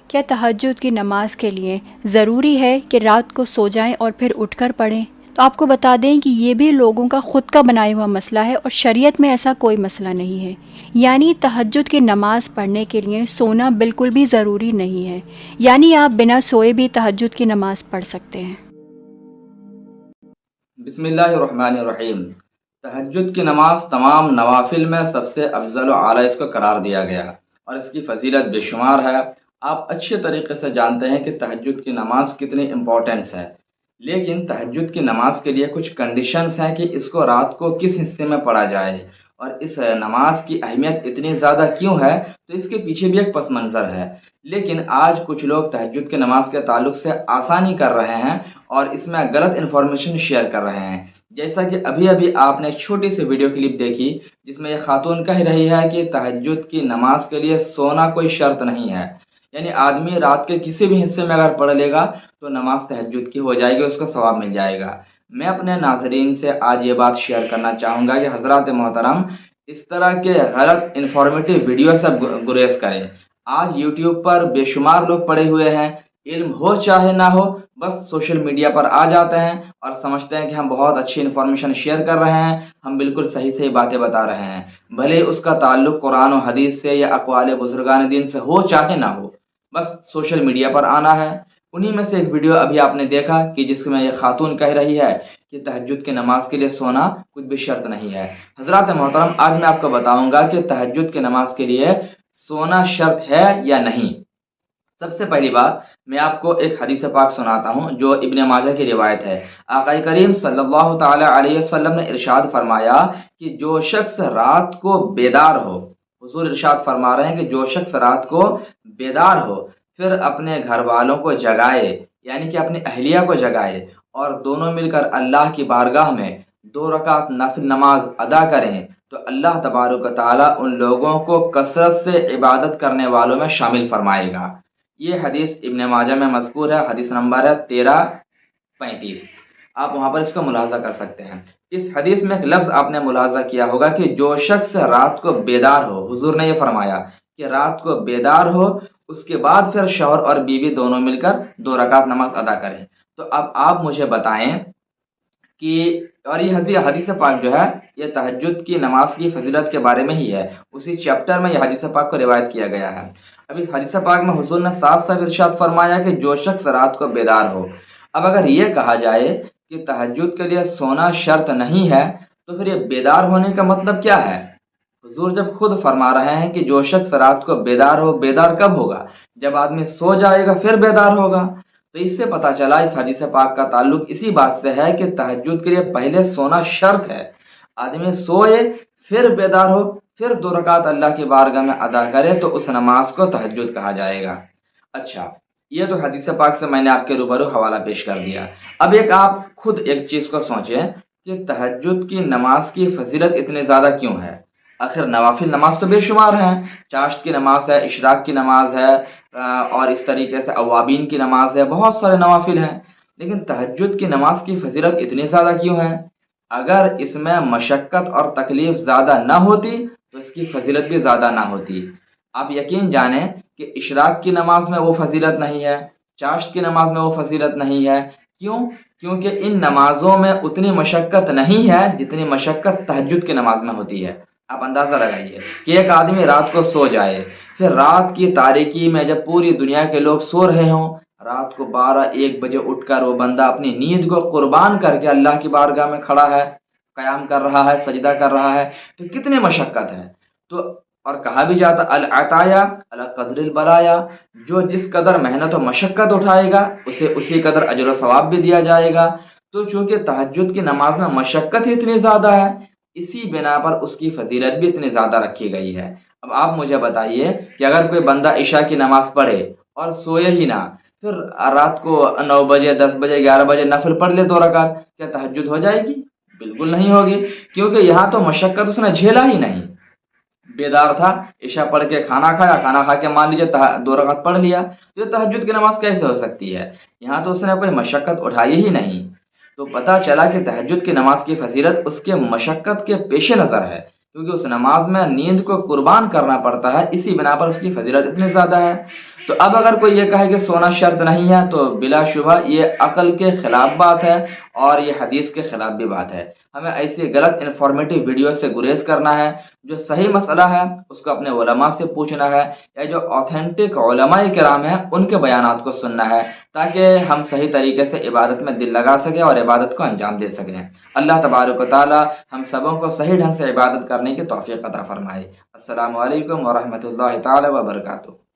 کیا تہجد کی نماز کے لیے ضروری ہے کہ رات کو سو جائیں اور پھر اٹھ کر پڑھیں؟ تو آپ کو بتا دیں کہ یہ بھی لوگوں کا خود کا بنایا ہوا مسئلہ ہے اور شریعت میں ایسا کوئی مسئلہ نہیں ہے۔ یعنی تہجد کی نماز پڑھنے کے لیے سونا بالکل بھی ضروری نہیں ہے، یعنی آپ بنا سوئے بھی تہجد کی نماز پڑھ سکتے ہیں۔ بسم اللہ الرحمن الرحیم۔ تہجد کی نماز تمام نوافل میں سب سے افضل و اعلیٰ اس کو قرار دیا گیا اور اس کی فضیلت بے شمار ہے۔ آپ اچھے طریقے سے جانتے ہیں کہ تہجد کی نماز کتنی امپورٹنس ہے، لیکن تہجد کی نماز کے لیے کچھ کنڈیشنز ہیں کہ اس کو رات کو کس حصے میں پڑھا جائے، اور اس نماز کی اہمیت اتنی زیادہ کیوں ہے، تو اس کے پیچھے بھی ایک پس منظر ہے۔ لیکن آج کچھ لوگ تہجد کی نماز کے تعلق سے آسانی کر رہے ہیں اور اس میں غلط انفارمیشن شیئر کر رہے ہیں، جیسا کہ ابھی آپ نے ایک چھوٹی سی ویڈیو کلپ دیکھی جس میں یہ خاتون کہہ رہی ہے کہ تہجد کی نماز کے لیے سونا کوئی شرط نہیں ہے، یعنی آدمی رات کے کسی بھی حصے میں اگر پڑھ لے گا تو نماز تہجد کی ہو جائے گی، اس کو ثواب مل جائے گا۔ میں اپنے ناظرین سے آج یہ بات شیئر کرنا چاہوں گا کہ حضرات محترم، اس طرح کے غلط انفارمیٹو ویڈیو سے گریز کریں۔ آج یوٹیوب پر بے شمار لوگ پڑے ہوئے ہیں، علم ہو چاہے نہ ہو، بس سوشل میڈیا پر آ جاتے ہیں اور سمجھتے ہیں کہ ہم بہت اچھی انفارمیشن شیئر کر رہے ہیں، ہم بالکل صحیح باتیں بتا رہے ہیں، بھلے اس کا تعلق قرآن و حدیث سے یا اقوال بزرگان دین سے ہو چاہے نہ ہو، بس سوشل میڈیا پر آنا ہے۔ انہی میں سے ایک ویڈیو ابھی آپ نے دیکھا کہ جس میں یہ خاتون کہہ رہی ہے کہ تہجد کی نماز کے لیے سونا کچھ بھی شرط نہیں ہے۔ حضرات محترم، آج میں آپ کو بتاؤں گا کہ تہجد کی نماز کے لیے سونا شرط ہے یا نہیں۔ سب سے پہلی بات میں آپ کو ایک حدیث پاک سناتا ہوں جو ابن ماجہ کی روایت ہے۔ آقا کریم صلی اللہ تعالی علیہ وسلم نے ارشاد فرمایا کہ جو شخص رات کو بیدار ہو، حضور ارشاد فرما رہے ہیں کہ جو شخص رات کو بیدار ہو پھر اپنے گھر والوں کو جگائے، یعنی کہ اپنی اہلیہ کو جگائے، اور دونوں مل کر اللہ کی بارگاہ میں 2 رکعت نفل نماز ادا کریں، تو اللہ تبارک و تعالیٰ ان لوگوں کو کثرت سے عبادت کرنے والوں میں شامل فرمائے گا۔ یہ حدیث ابن ماجہ میں مذکور ہے، حدیث نمبر ہے 1335۔ آپ وہاں پر اس کو ملاحظہ کر سکتے ہیں۔ اس حدیث میں ایک لفظ آپ نے ملاحظہ کیا ہوگا کہ جو شخص رات کو بیدار ہو، حضور نے یہ فرمایا کہ رات کو بیدار ہو، اس کے بعد پھر شوہر اور بیوی دونوں مل کر 2 رکعت نماز ادا کریں۔ تو اب آپ مجھے بتائیں کہ، اور یہ حدیث پاک جو ہے یہ تہجد کی نماز کی فضیلت کے بارے میں ہی ہے، اسی چیپٹر میں یہ حدیث پاک کو روایت کیا گیا ہے۔ اب اس حدیث پاک میں حضور نے صاف ارشاد فرمایا کہ جو شخص رات کو بیدار ہو۔ اب اگر یہ کہا جائے کہ تہجد کے لیے سونا شرط نہیں ہے تو پھر یہ بیدار ہونے کا مطلب کیا ہے؟ حضور جب خود فرما رہے ہیں کہ جو شخص رات کو بیدار ہو، بیدار کب ہوگا؟ جب آدمی سو جائے گا پھر بیدار ہوگا۔ تو اس سے پتہ چلا اس حدیث پاک کا تعلق اسی بات سے ہے کہ تہجد کے لیے پہلے سونا شرط ہے، آدمی سوئے پھر بیدار ہو پھر 2 رکعت اللہ کی بارگاہ میں ادا کرے تو اس نماز کو تہجد کہا جائے گا۔ اچھا، یہ تو حدیث پاک سے میں نے آپ کے روبرو حوالہ پیش کر دیا۔ اب آپ خود ایک چیز کو سوچیں کہ تہجد کی نماز کی فضیلت اتنی زیادہ کیوں ہے؟ آخر نوافل نماز تو بے شمار ہیں، چاشت کی نماز ہے، اشراق کی نماز ہے، اور اس طریقے سے اوابین کی نماز ہے، بہت سارے نوافل ہیں، لیکن تہجد کی نماز کی فضیلت اتنی زیادہ کیوں ہے؟ اگر اس میں مشقت اور تکلیف زیادہ نہ ہوتی تو اس کی فضیلت بھی زیادہ نہ ہوتی۔ آپ یقین جانیں کہ اشراق کی نماز میں وہ فضیلت نہیں ہے، چاشت کی نماز میں وہ فضیلت نہیں ہے۔ کیوں؟ کیونکہ ان نمازوں میں اتنی مشقت نہیں ہے جتنی مشقت تہجد کی نماز میں ہوتی ہے۔ آپ اندازہ لگائیے کہ ایک آدمی رات کو سو جائے، پھر رات کی تاریکی میں جب پوری دنیا کے لوگ سو رہے ہوں، رات کو 12-1 بجے اٹھ کر وہ بندہ اپنی نیند کو قربان کر کے اللہ کی بارگاہ میں کھڑا ہے، قیام کر رہا ہے، سجدہ کر رہا ہے، تو کتنی مشقت ہے۔ تو اور کہا بھی جاتا العطایا علی قدر البرایا، جو جس قدر محنت و مشقت اٹھائے گا اسے اسی قدر اجر و ثواب بھی دیا جائے گا۔ تو چونکہ تہجد کی نماز میں مشقت ہی اتنی زیادہ ہے، اسی بنا پر اس کی فضیلت بھی اتنی زیادہ رکھی گئی ہے۔ اب آپ مجھے بتائیے کہ اگر کوئی بندہ عشاء کی نماز پڑھے اور سوئے ہی نہ، پھر رات کو 9 بجے 10 بجے 11 بجے نفل پڑھ لے 2 رکعت، کیا تہجد ہو جائے گی؟ بالکل نہیں ہوگی، کیونکہ یہاں تو مشقت اس نے جھیلا ہی نہیں۔ بیدار تھا، عشاء پڑھ کے کھانا کھایا، کھانا کھا کے مان لیجیے 2 رکعت پڑھ لیا، تو یہ تہجد کی نماز کیسے ہو سکتی ہے؟ یہاں تو اس نے کوئی مشقت اٹھائی ہی نہیں۔ تو پتہ چلا کہ تہجد کی نماز کی فضیلت اس کے مشقت کے پیش نظر ہے، کیونکہ اس نماز میں نیند کو قربان کرنا پڑتا ہے، اسی بنا پر اس کی فضیلت اتنی زیادہ ہے۔ تو اب اگر کوئی یہ کہے کہ سونا شرط نہیں ہے تو بلا شبہ یہ عقل کے خلاف بات ہے اور یہ حدیث کے خلاف بھی بات ہے۔ ہمیں ایسی غلط انفارمیٹو ویڈیو سے گریز کرنا ہے۔ جو صحیح مسئلہ ہے اس کو اپنے علماء سے پوچھنا ہے، یا جو اوتھینٹک علماء کرام ہیں ان کے بیانات کو سننا ہے، تاکہ ہم صحیح طریقے سے عبادت میں دل لگا سکیں اور عبادت کو انجام دے سکیں۔ اللہ تبارک و تعالی ہم سبوں کو صحیح ڈھنگ سے عبادت کرنے کی توفیق عطا فرمائے۔ السلام علیکم ورحمۃ اللہ تعالی وبرکاتہ۔